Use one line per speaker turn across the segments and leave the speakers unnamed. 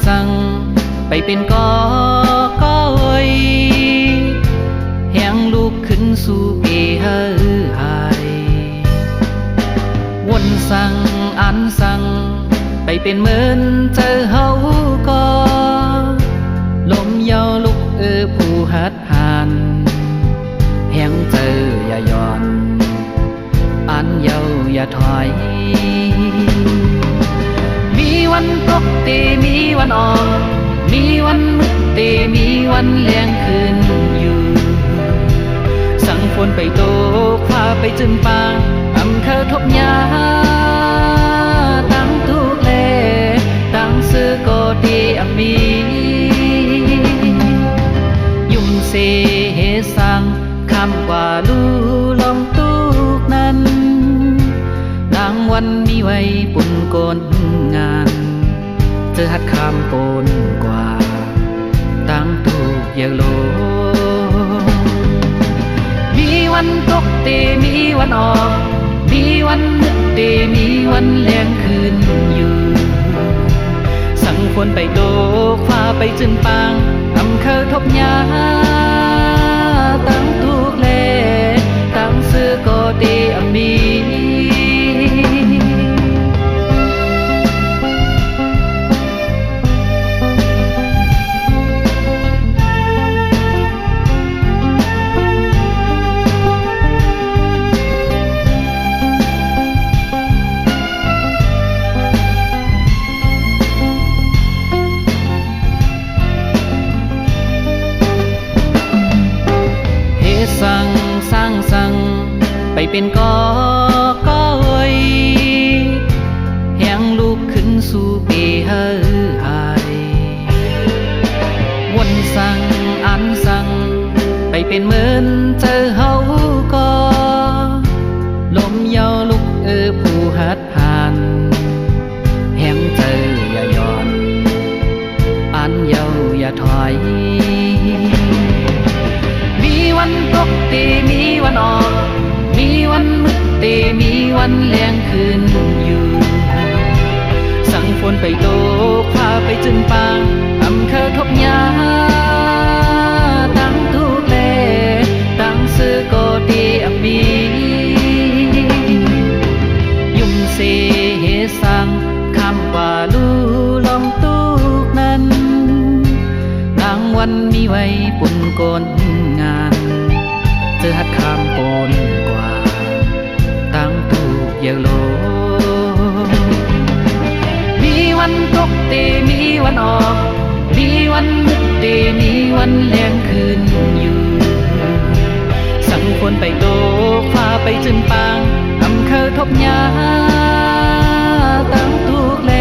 สั่งไปเป็นก็ไว้แหงลูกขึ้นสู่เกหายวนสั่งอันสั่งไปเป็นเหมือนเจอเฮาก็ลมเยาลุกผู้หัดหันแหงเจออย่าย่อนอันเยาอย่าถอยมีวันตกตีมีวันออกมีวันมืดตีมีวันแรงขึ้นอยู่สั่งฝนไปโตกฟ้าไปจนปางอำเภอทบยาตั้งทุกเลตั้งซื้อก็ดีมียุ่มเสเหสั่งคำว่าลูลองตุกนั้นรางวันมีไว้ปุ่นโกนงานเจอหัดคำโกนกว่าตั้งถูกเยโลมีวันตกตีมีวันออกมีวันนึกตีมีวันแรงขึ้นอยู่สั่งฝนไปโตกฟ้าไปจนปางอำเภอทบยาตั้งถูกเลตั้งซื้อก็ดีมีสั่งไปเป็นก็ไว้แหงลูกขึ้นสู่เกหายวนสั่งอันสั่งไปเป็นเหมือนเจอเฮาก็ลมเยาลุกผู้หัดหันแหงเจออย่าย่อนอันเยาอย่าถอยมีวันตกตีมีวันออกมีวันมืดตีมีวันแรงขึ้นอยู่สั่งฝนไปโตกฟ้าไปจนปางอำเภอทบยาตั้งทุกเลตั้งซื้อก็ดีมียุ่มเสเหสั่งคำว่าลูลองตุกนั้นรางวันมีไว้ปุ่นโกนงานเจอหัดคำโกนกว่าตั้งถูกเยโลมีวันตกตีมีวันออกมีวันมืดตีมีวันแรงขึ้นอยู่สั่งฝนไปโตกฟ้าไปจนปางอำเภอทบยาตั้งถูกเล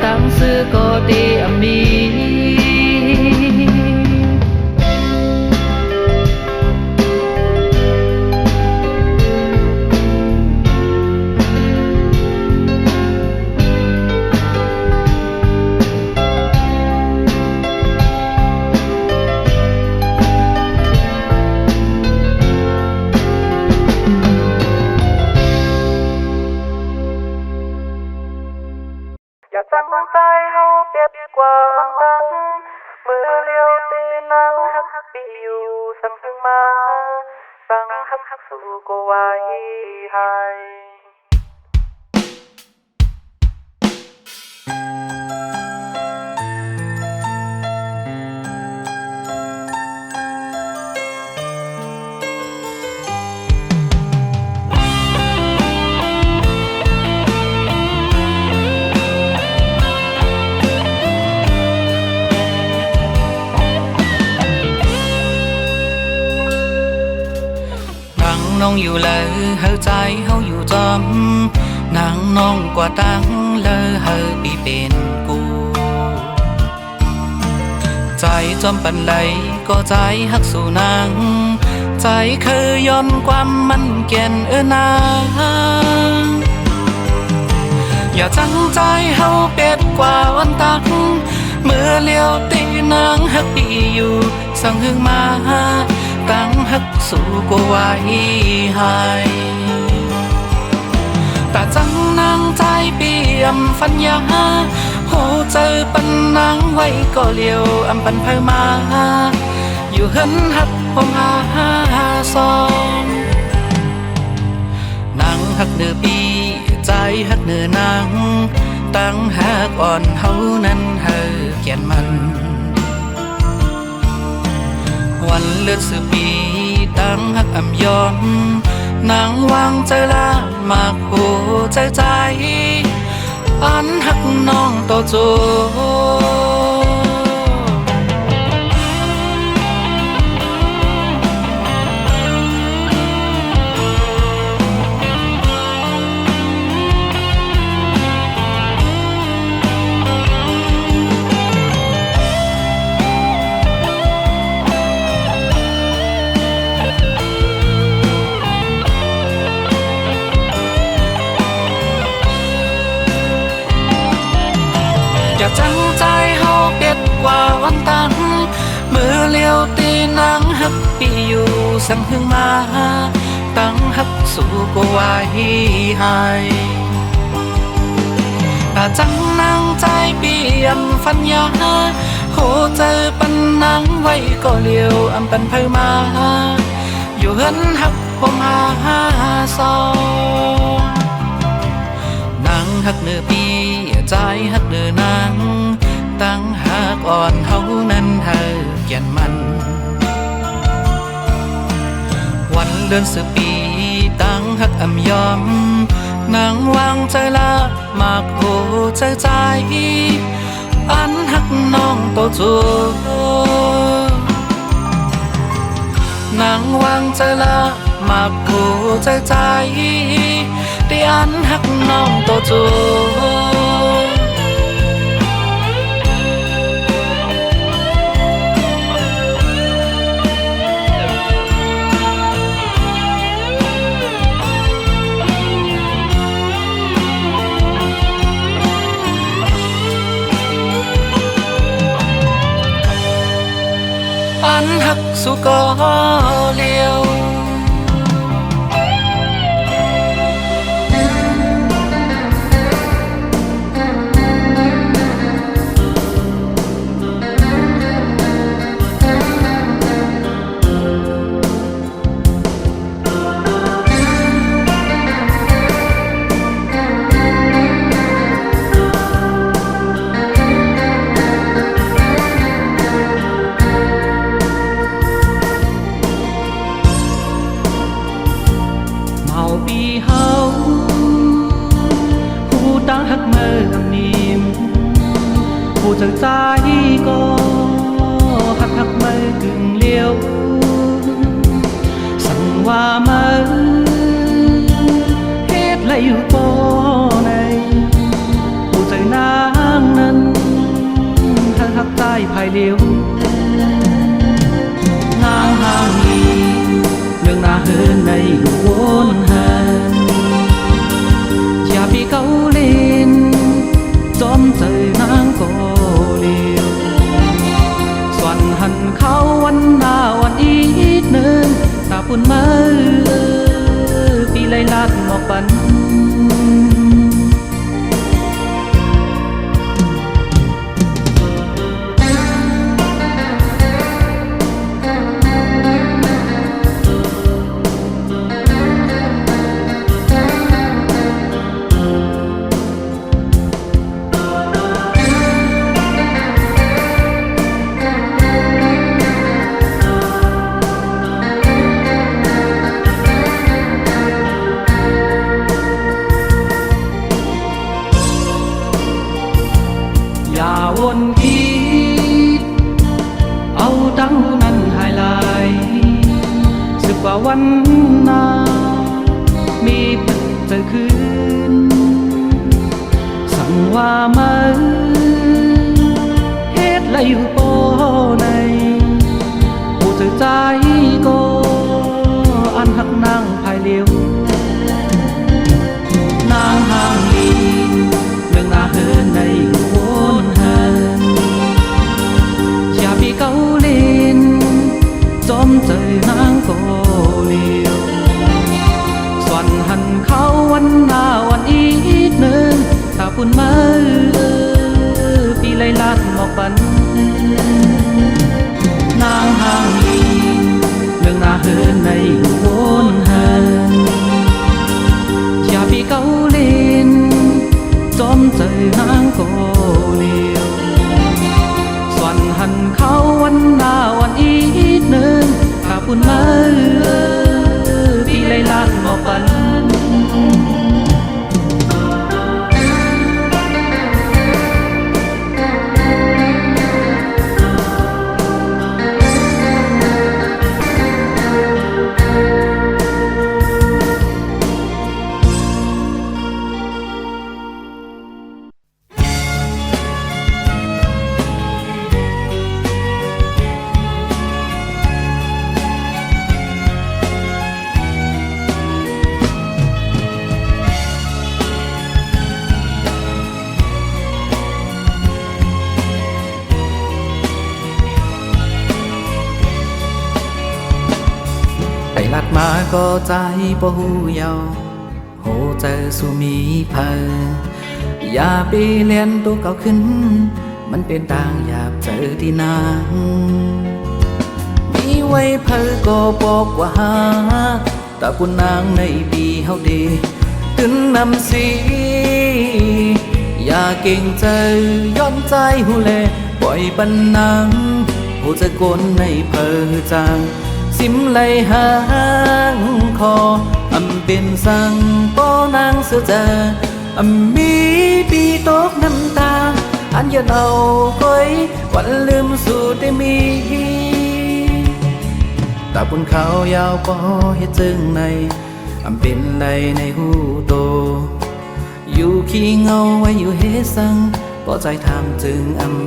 ตั้งซื้อก็ดีมี
อย่าสั่งใจเฮาเปรียบกว่าอังมือเลี้ยวตีนังฮักปีอยู่สั่งมาสั่งฮักสู่ก็ไว้ให้
น้องอยู่เลยเฮาใจเฮาอยู่จอมนางน้องกว่าตั้งเลยเฮาปีเป็นกูใจ ใจจอมปันไหลก็ใจฮักสู่นางใจเคยย้อนความมันแก่นนางอย่าจังใจเฮาเป็ดกว่าวันตักเมื่อเลี้ยวตีนางฮักปีอยู่สั่งหึงมาตั้งฮักสู่ก็ไว้ให้แต่จังนางใจเปี่ยมฟันยาโหเจอปันนางไว้ก็เลี้ยวอำปันเพิ่มมาอยู่เฮินฮักผมหาซองนางฮักเนื้อปีใจฮักเนื้อนางตั้งหากอ่อนเฮานั้นเฮอแก่นมันวันเลือดสืบปีตั้งฮักอำยอมนางวางใจละมากโหใจอันฮักน้องโตโจอย่าจังใจเฮาเป็ดกว่าวันตันมือเลี้ยวตีนางฮักปีอยู่สั่งหึงมาตั้งฮักสู่ก็ไว้ให้แต่จังนางใจเปี่ยมฟันยาโหเจอปันนางไว้ก็เลี้ยวอำปันเพิ่มมาอยู่เฮินฮักผมหาซองนางฮักเนื้อปีใจฮักเนื้อนางตั้งหากอ่อนเฮานั้นเฮอแก่นมันวันเดือนสืบปีตั้งฮักอำยอมนางวางใจละมากโหใจอันฮักน้องโตโจนางวางใจละมากโหใจที่อันฮักน้องโตโจอันฮักสู่ก็เลี้ยวปีเฮาผู้ตั้งฮักเมื่อนิ่มผู้จากใจก็ฮักเมื่อกึ่งเลี้ยวสั่งว่าเมื่อเฮ็ดไรอยู่ปอในผู้ใจนางนั้นฮักใจภายเลี้ยวนางห่างลีเรื่องนาเฮินในวนหันอย่าปีเกาเล่นจอมใจนางก็เลี้ยวส่วนหันเขาวันหน้าวันอีกหนึ่งตาปุ่นมือปีไล่ลัดหมอกปันวนคิดเอาดังนั้นหายลายสึกว่าวันนามีเปิดเจอคืนสั่งว่ามาเฮ็ดไรอยู่ปอใน ดหมอกปันนางห่างอีเมืองนาเฮินในโวนเฮินอย่าปีเกาเล่นจอมใจนางก็เลียวส่วนหันเขาวันหน้าวันอีกหนึ่งข้าปุ่นมาพี่ไล่ลากหมอกปันไปลัดมาก็ใจบ่หูเยาโหเจอสุมีเพออย่าไปเลียนตัวเก่าขึ้นมันเป็นต่างอยากเจอที่นางมีไว้เพอก็บอกว่าหาแต่คุณนางในปีเฮาดีตึนนำสีอย่าเก่งใจย้อนใจหูแลปล่อยบันนางหูจะกลในเพอจางสิมไหลหางคอเป็นสังป้อนางเสือเจอมีปีตกน้ำตาอันอย่าเอาก้อยวันลืมสู่ได้มีตาบนเขายาวปอเฮ็ดจึงในเป็นไรในหูโตอยู่ขี้เงาไว้อยู่เฮสังปอใจถามจึง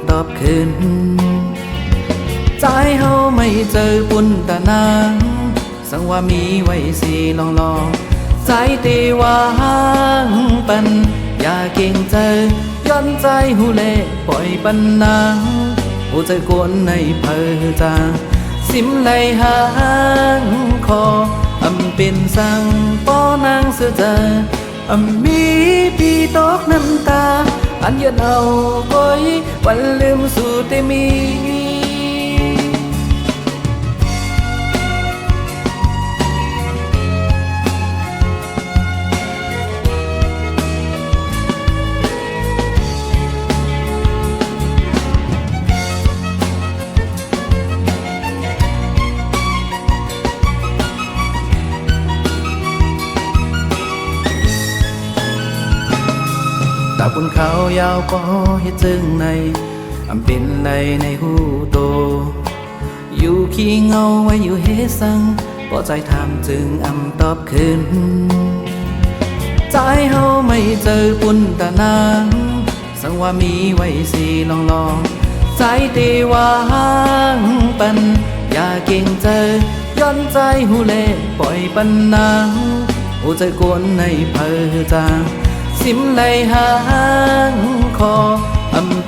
ตอบคืนใจเฮาไม่เจอปุ่นตานางสังว่ามีไว้สิลองใจตีวางปันอย่าเก่งใจย้อนใจหูเล่ปล่อยปันนางหูใจกวนในเพอจางสิมไหลหางคอเป็นสังป้อนางเสือเจอมีปีตกน้ำตาอันยันเอาก้อยวันลืมสู่ได้มีตาบนเขายาวปอเฮ็ดจึงในเป็นไรในหูโตอยู่ขี้เงาไว้อยู่เฮสังปอใจถามจึงตอบคืนใจเฮาไม่เจอปุ่นตานางสังว่ามีไว้สิลองใจตีวางปันอย่าเก่งเจอย้อนใจหูเล่ปล่อยปันนางหูใจกวนในเพอจางสิมไหลหางคอ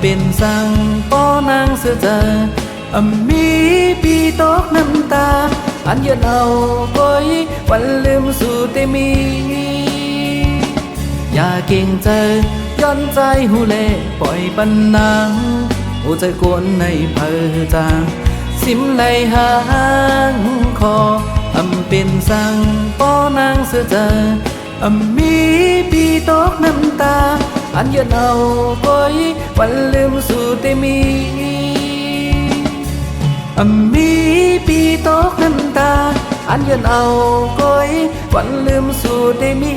เป็นสังป้อนางเสือเจอมีปีตกน้ำตาอันยันเอาก้อยวันลืมสู่ได้มีอย่าเก่งใจย้อนใจหูเล่ปล่อยปันนางหูใจกวนในเพอจางสิมไหลหางคอเป็นสังป้อนางเสือเจอมีปีตกน้ำตาอันยันเอาก้อยวันลืมสู่ได้มีมีปีตกน้ำตาอันยันเอาก้อยวันลืมสู่ได้มี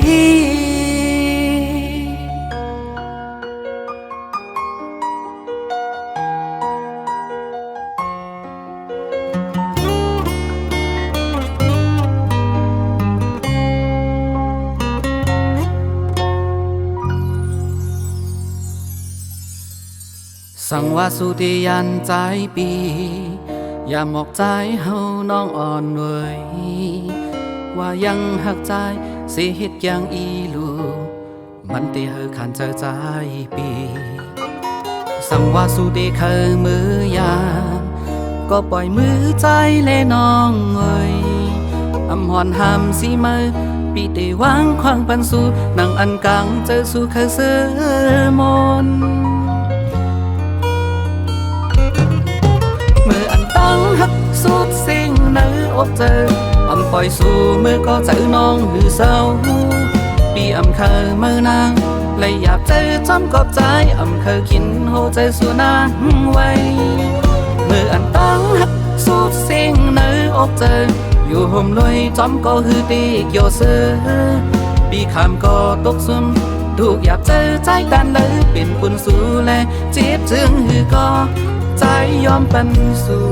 สังว่าสุติยันใจปีอย่าหมอกใจเฮาน้องอ่อนเวยว่ายังหักใจสิเฮ็ดอย่างอีลูมันตีเฮาขันเจอใจปีสังว่าสุติเคยมือยามก็ปล่อยมือใจเลน้องเอยหอนหามสีมือปีเตวางควางปันสู่นังอันกังเจอสู่เคยเสือมน สุดสิ่งในอกเจออำปล่อยสู่มือก็เจอน้องหือเศร้าปีอำเคยเมื่อนางเลยอยากเจอจำกอบใจอำเคยกินโหใจสู่นางไว้มืออันตั้งหักสุดสิ่งในอกเจออยู่ห่มลอยจำก็หือตีกโยเสือปีคำก็ตกซุ่มถูกอยากเจอใจตันเลยเป็นคุณสู่แลเจ็บจึงหือก็ใจยอมเป็นสู่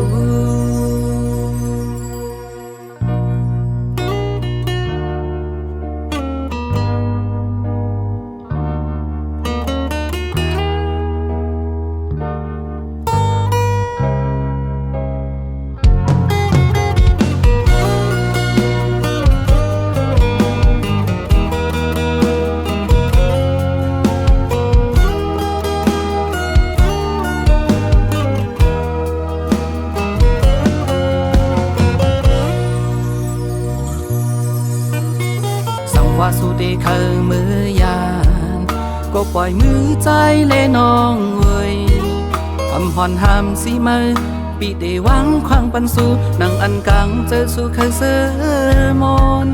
ว่าสุดที่เคยมือยานก็ปล่อยมือใจเลน้องเว้ยอำพรห้ามสีมือปีเดวังควางปันสู่นังอันกังเจอสู่เคยเสือมน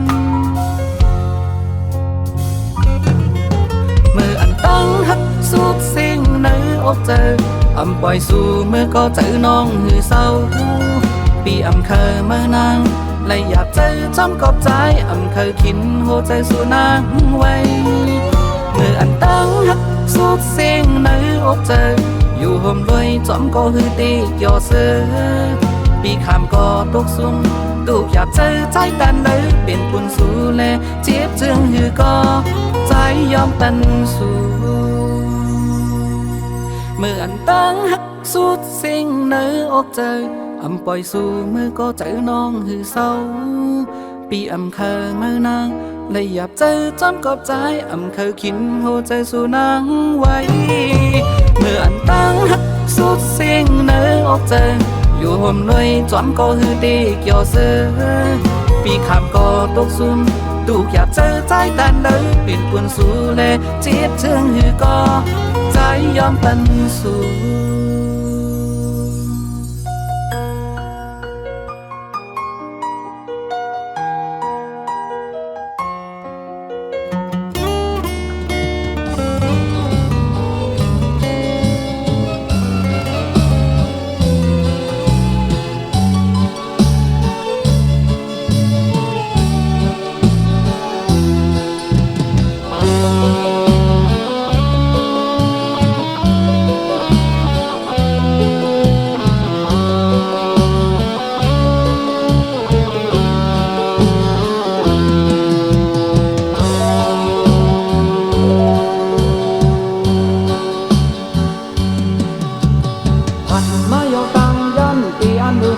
มืออันตั้งหักสุดสิ่งในอกเจออำปล่อยสู่มือก็เจอน้องหือเศร้าปีอำเคยเมื่อนางเลยอยากเจอจำกอบใจอำเคยคินโหใจสู่นางไว้มืออันตั้งหักสุดสิ่งในอกเจออยู่ห่มด้วยจอมก็หือตีกยอเสือปีคำก็ตกซุ่มตูกอยากเจอใจตันเลยเป็นปุ่นสู่แลเจ็บจึงหือก็ใจยอมเป็นสู่มืออันตั้งหักสุดสิ่งในอกเจออำปล่อยสู่มือก็เจอน้องหือเศร้าปีอำเคยเมื่อนางเลยอยากเจอจำกอบใจอำเคยคินโหใจสู่นางไว้เมื่ออันตั้งหักสุดสิ่งในอกเจออยู่ห่มลอยจอมก็หือตีกยอเสือปีคำก็ตกซุ่มตูกอยากเจอใจตันเลยเป็นปุ่นสู่แลเจ็บจึงหือก็ใจยอมเป็นสู่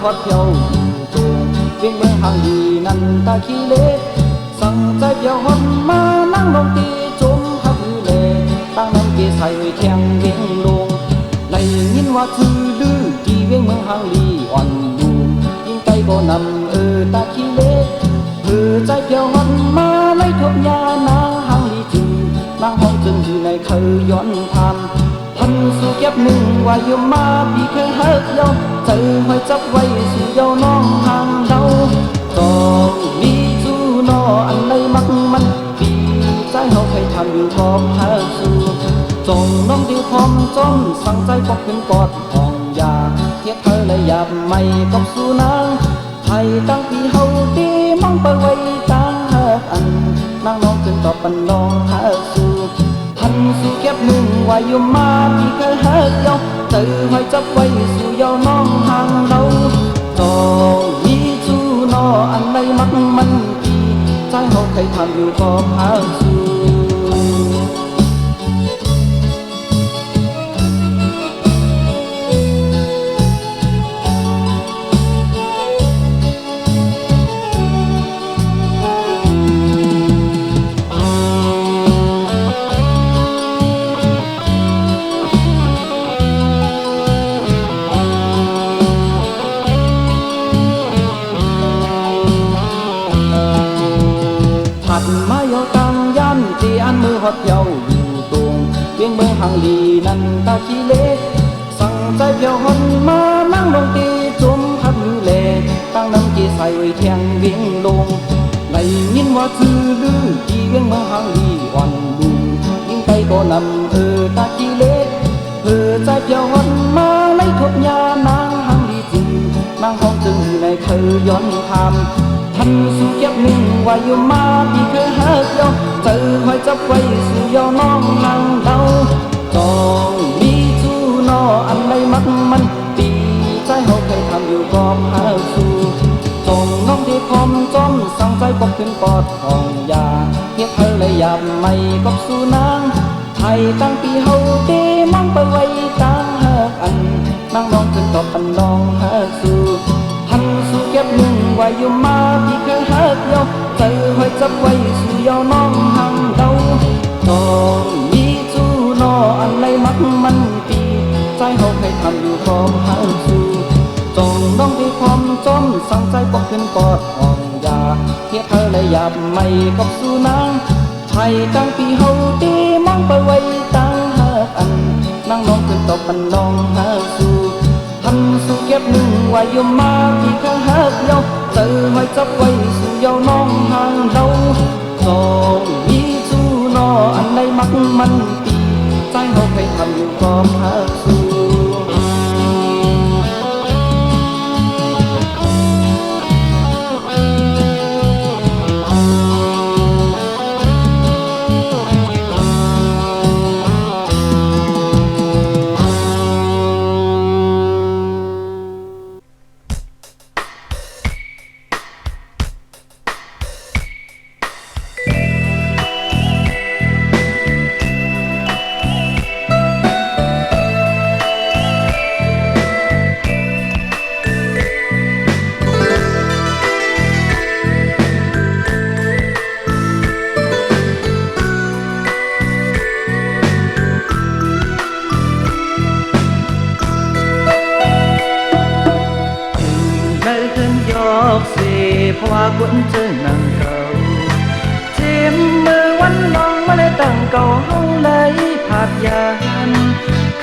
ฮอดเพียวอยู่ตรงเวียงเมืองห่างดีนันตาขี้เล็กสั่งใจเพียวฮอนมานั่งลงตีจมหักมือเล่ตั้งน้ำเกใส่แข้งเวียงลงในยินว่าคือลือที่เวียงเมืองห่างดีอ่อนดูยิ่งใจก็นำตาขี้เล็กใจเพียวฮอนมาในทบยานางห่างดีจึงนางห้องจึงอยู่ในเคยย้อนทำพันสู่เก็บหนึ่งว่าอยู่มาพี่เคยหักยอมใจห้อยจับไว้สู่เยาน้องห่างเดาต้องมีจูนออันใดมักมันปีใจเฮาเคยทำอยู่พร้อมหาสู่จงน้องดิวพร้อมจอมสั่งใจปอกขึ้นกอดห้องยาเทียบเธอเลยหยาบไม่กับสู่นางไทยตั้งพี่เฮาตีมั่งไปไว้กลางหักอันนางน้องจึงตอบปันน้องหาสู่พันสู่เก็บหนึ่งว่าอยู่มาพี่เคยหักยอมใจห้อยจับไว้สู่เยาน้องห่างเราจองมีจูนออันใดมักมันปีใจเฮาเคยทำอยู่พร้อมหาสู่มาเยาตังยันที่อันมือฮอดเยาอยู่ตรงเวียงเมืองห่างลีนันตาขี้เล็กสั่งใจเพียวฮอนมานั่งลงตีจมหักมือเล่
ไว้แทงเวียงลงได้ยินว่าชื่อลือที่เวียงเมืองหางลีอ่อนดูยิ่งไปก็นำตาขี้เล็กใจเพียววันมาในทบยานางหางลีจริงนางห้องจึงในเธอย้อนคำทันสู่เก็บหนึ่งว่าอยู่มาพี่เคยหักยอเจอหอยจับไว้สู่ยอน้องนางเดาจองมีจูนออันใดมักมันตีใจเขาเคยทำอยู่ก็หาสู่จงน้องที่คอมจอมสั่งใจปกขึ้นปอดของยาเฮ็ดเธอเลยยามไม่กับสู่นางไทยตั้งปีเฮาเดมั่งไปไว้ตางหักอันนางน้องจึงตอบปันน้องหักสู่หันสู่เก็บหนึ่งไว้อยู่มาพี่เคยหักยอใจหอยจับไว้สู่ยอน้องหังเดาจองมีจูนออันใดมักมันปีใจเฮาเคยทำอยู่พร้อมหักสู่จงน้องที่ความจอมสั่งใจปกขึ้นปอดอ่อนยาเฮ็ดเธอเลยยามไม่กับสู่นางไทยตั้งปีเฮาตีมองไปไว้ตั้งหากอันนางน้องขึ้นตบปันน้องหาสู่ทันสู่เก็บหนึ่งไว้อยู่มาพี่เคยหักยอเจอหอยจับไว้สู่ยอน้องห่างเดาจองมีจูนออันใดมักมันปีใจเฮาเคยทำอยู่พร้อมหักสู่เพราะว่าคนเจอหนังเก่าเจ็บมือวันลองมาเลยตั้งเก่าเฮาเลยผาดยาน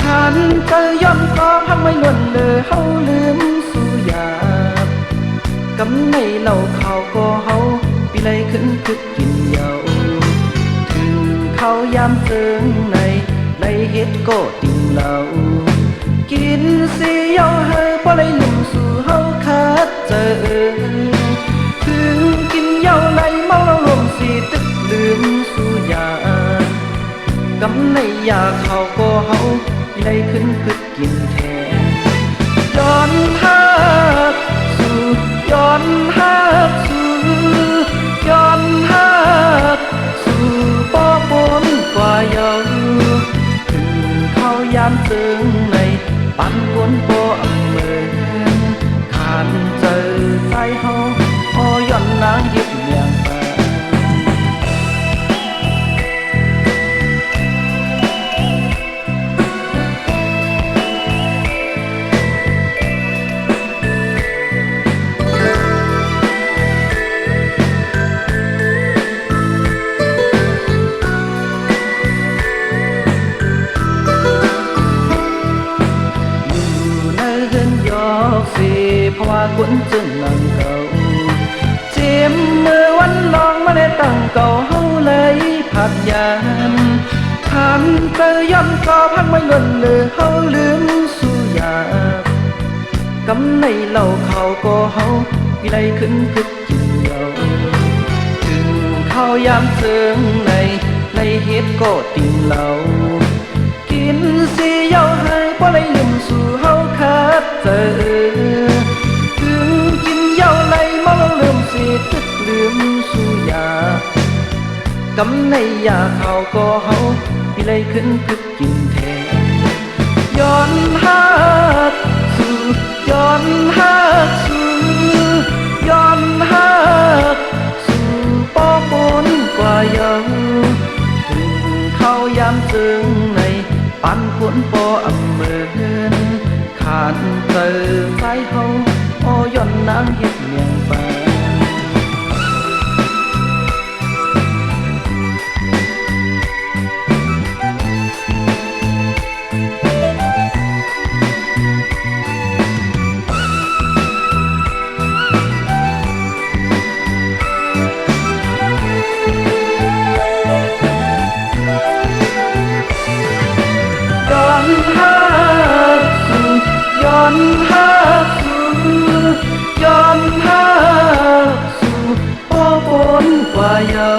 ขันเจอย่อมก็พังไม่ล้วนเลยเฮาลืมสู่ยากำในเหล่าข่าวก็เฮาปีไรขึ้นคึกกินเหยาถึงเขายามเจิงในไรเฮ็ดก็ติ่งเหล่ากินสิเหยาเฮอบ่เลยลืมสู่เฮาคัดเจอถึงกินเหย้าไหลเมาเราลมสีตึกลืมสู่ยากำในยาเขาก็เฮาใหญ่ขึ้นคึกกินแทนย้อนหักสู่ย้อนหักสู่ย้อนหักสู่ป้อปนกว่าเยาถึงเขายามเจิงในปันกวนโปอำเมินขานเจอใจเฮาย้อนนางยึดเมียงไปเพราะว่าคนจึงนั่งเก่าเจ็บมือวันลองมาได้ตั้งเก่าเฮาเลยผัดยานขันเจอย่อมก็พังไม่ล้นเลยเฮาลืมสู่ยากำในเหล่าเขาก็เฮาวิไลขึ้นคึกกินเหยาถึงเขายามเจิงในไรเฮ็ดก็ติ่งเหล่ากินสิเหยาให้บ่ไรลืมสู่เฮาคัดเจอเหย้าไหลเมาเราลืมสิตึกลืมสู่ยากำในยาเขาก็เฮาปีไรขึ้นคึกกินแทนย้อนหักสู่ย้อนหักสู่ย้อนหักสู่ป้อปนกว่าเยาถึงเขายามเจิงในปันขวนปออำเมินขาดเจอใจเฮาย้อนนางเฮ็ดเมียงไป อนหาสู่ย้อนหาสู่พ่อปนกว่าเยา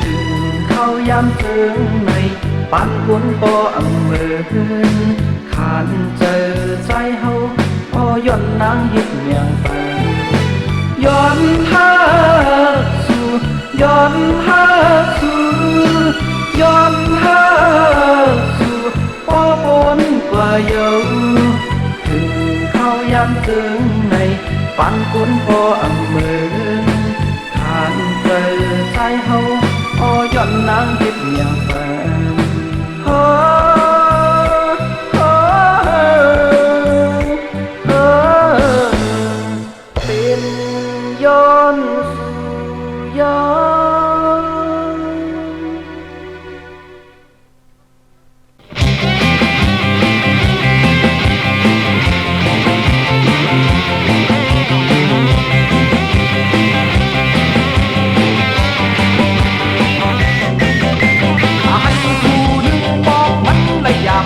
ถึงเขาย้ำถึงในปันปนปออำเมินขานเจอใจเฮาพอย้อนนางเฮ็ดเมียงไปย้อนหาสู่ย้อนหาสู่ย้อนหาสู่พ่อปนกว่าเยาถึงเขาย้ำถึงในปันปนปออำเมินขานเจอใจเฮาพอย้อนนางเฮ็ดเมียงไปเป็นย้อนสู่ย้อน ai dù đừng bỏ mắt lấy dạp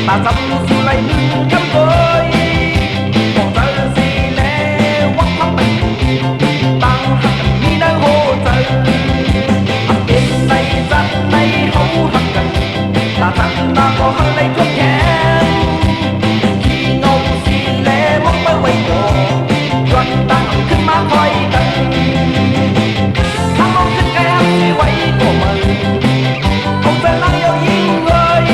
ta dám dù lấy đừng cắm với còn giờ gì lẽ quắc mắt mình tăng hẳn đi đang hô trời bên này dân này hấu hẳn gần ta thằng ta có hơn lấy thuốc kém khi ngầu gì lẽ mong mơ quay đồ chuẩn tăngขึ้นมาคอยกันทั้งมองขึ้นแก้มที่ไว้ก็มือkhông phải là yêuยิ่งเลย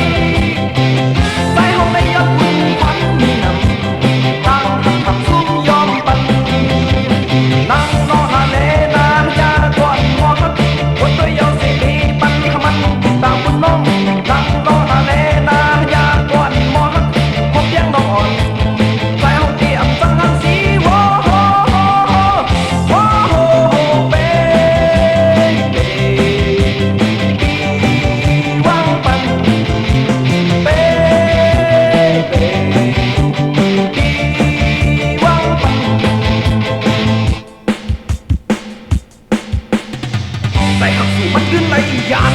ใจห้องในยอดคุณพันมีนำตั้งหักซุ่มยอมปันนั่งนอนเลนางยาก่อนมอครับคนตัวเยาสิปีปันขมันตามคุณน้องนั่งนอนเลนางยาก่อนมอครับพบยังน้องอ่อนใจห้องที่อับจังหันสีโว้โหโว้โหเป้แต่หากสู่มันขึ้นในยาน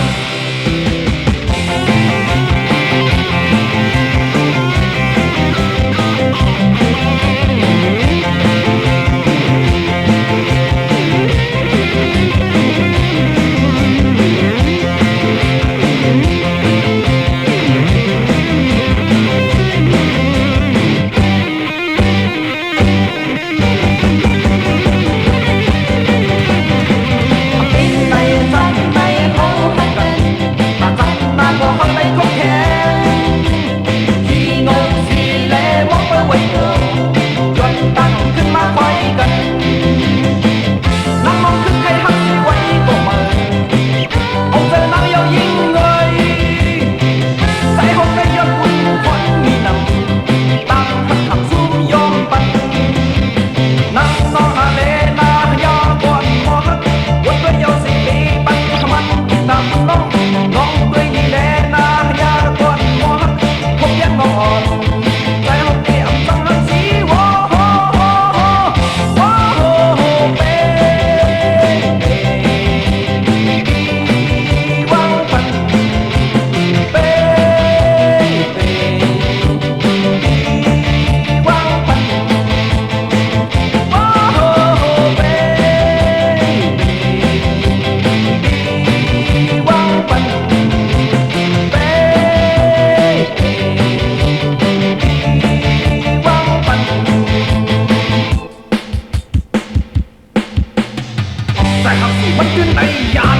แต่หากสู่มันขึ้นในยา